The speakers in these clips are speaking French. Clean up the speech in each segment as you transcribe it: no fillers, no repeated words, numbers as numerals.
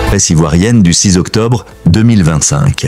Presse ivoirienne du 6 octobre 2025.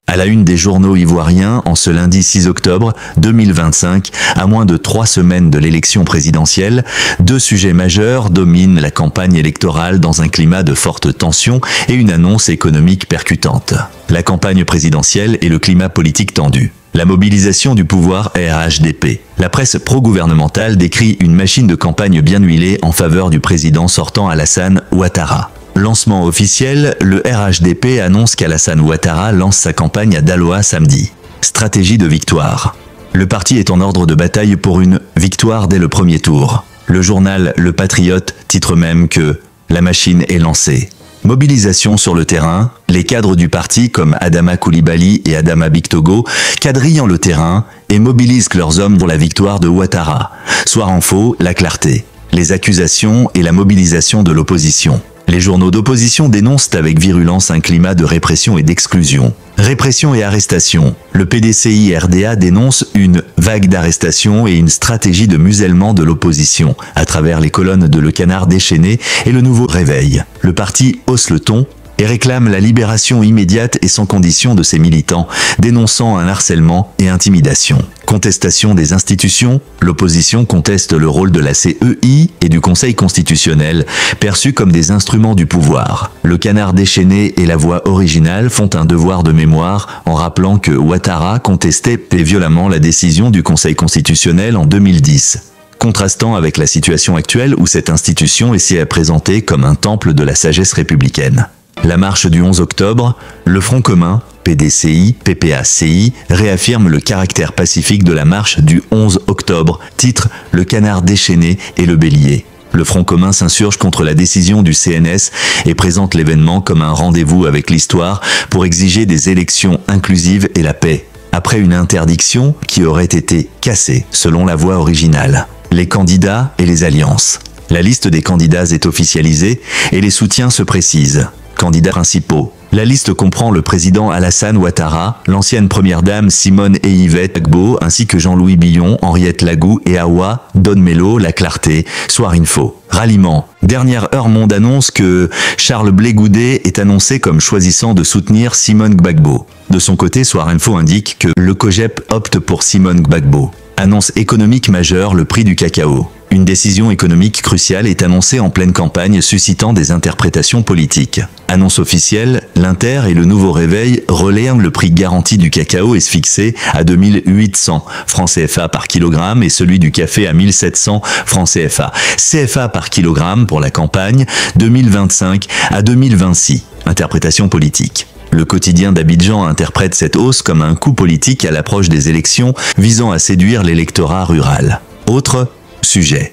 À la une des journaux ivoiriens, en ce lundi 6 octobre 2025, à moins de 3 semaines de l'élection présidentielle, 2 sujets majeurs dominent la campagne électorale dans un climat de forte tension et une annonce économique percutante. La campagne présidentielle et le climat politique tendu. La mobilisation du pouvoir RHDP. La presse pro-gouvernementale décrit une machine de campagne bien huilée en faveur du président sortant Alassane Ouattara. Lancement officiel, le RHDP annonce qu'Alassane Ouattara lance sa campagne à Daloa samedi. Stratégie de victoire. Le parti est en ordre de bataille pour une victoire dès le premier tour. Le journal Le Patriote titre même que « La machine est lancée ». Mobilisation sur le terrain, les cadres du parti comme Adama Coulibaly et Adama Bictogo quadrillent le terrain et mobilisent leurs hommes pour la victoire de Ouattara. Soir en faux, la clarté. Les accusations et la mobilisation de l'opposition. Les journaux d'opposition dénoncent avec virulence un climat de répression et d'exclusion. Répression et arrestation. Le PDCI-RDA dénonce une vague d'arrestations et une stratégie de musellement de l'opposition à travers les colonnes de Le Canard déchaîné et Le Nouveau Réveil. Le parti hausse le ton et réclame la libération immédiate et sans condition de ses militants, dénonçant un harcèlement et intimidation. Contestation des institutions, l'opposition conteste le rôle de la CEI et du Conseil constitutionnel, perçus comme des instruments du pouvoir. Le Canard déchaîné et la voix originale font un devoir de mémoire en rappelant que Ouattara contestait violemment la décision du Conseil constitutionnel en 2010. Contrastant avec la situation actuelle où cette institution est présentée comme un temple de la sagesse républicaine. La marche du 11 octobre, le Front commun, PDCI, PPACI, réaffirme le caractère pacifique de la marche du 11 octobre, titre Le Canard déchaîné et le Bélier. Le Front commun s'insurge contre la décision du CNS et présente l'événement comme un rendez-vous avec l'histoire pour exiger des élections inclusives et la paix, après une interdiction qui aurait été cassée selon la voie originale. Les candidats et les alliances. La liste des candidats est officialisée et les soutiens se précisent. Candidats principaux. La liste comprend le président Alassane Ouattara, l'ancienne première dame Simone et Yvette Gbagbo, ainsi que Jean-Louis Billon, Henriette Lagou et Awa Don Melo, La Clarté, Soir Info. Ralliement. Dernière heure Monde annonce que Charles Blé Goudet est annoncé comme choisissant de soutenir Simone Gbagbo. De son côté, Soir Info indique que le COJEP opte pour Simone Gbagbo. Annonce économique majeure, le prix du cacao. Une décision économique cruciale est annoncée en pleine campagne, suscitant des interprétations politiques. Annonce officielle, l'Inter et le Nouveau Réveil relaient le prix garanti du cacao est fixé à 2800 francs CFA par kilogramme et celui du café à 1700 francs CFA. CFA par kilogramme pour la campagne 2025 à 2026. Interprétation politique. Le quotidien d'Abidjan interprète cette hausse comme un coup politique à l'approche des élections visant à séduire l'électorat rural. Autre sujet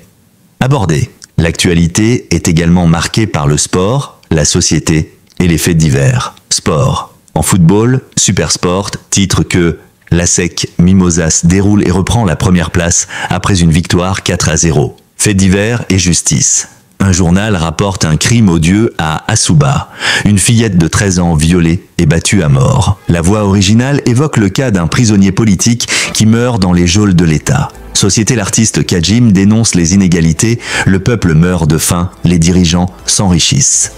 abordé. L'actualité est également marquée par le sport, la société et les faits divers. Sport. En football, Supersport titre que l'ASEC Mimosas déroule et reprend la première place après une victoire 4-0. Faits divers et justice. Un journal rapporte un crime odieux à Assouba. Une fillette de 13 ans violée et battue à mort. La voix originale évoque le cas d'un prisonnier politique qui meurt dans les geôles de l'État. Société l'artiste Kajim dénonce les inégalités, le peuple meurt de faim, les dirigeants s'enrichissent.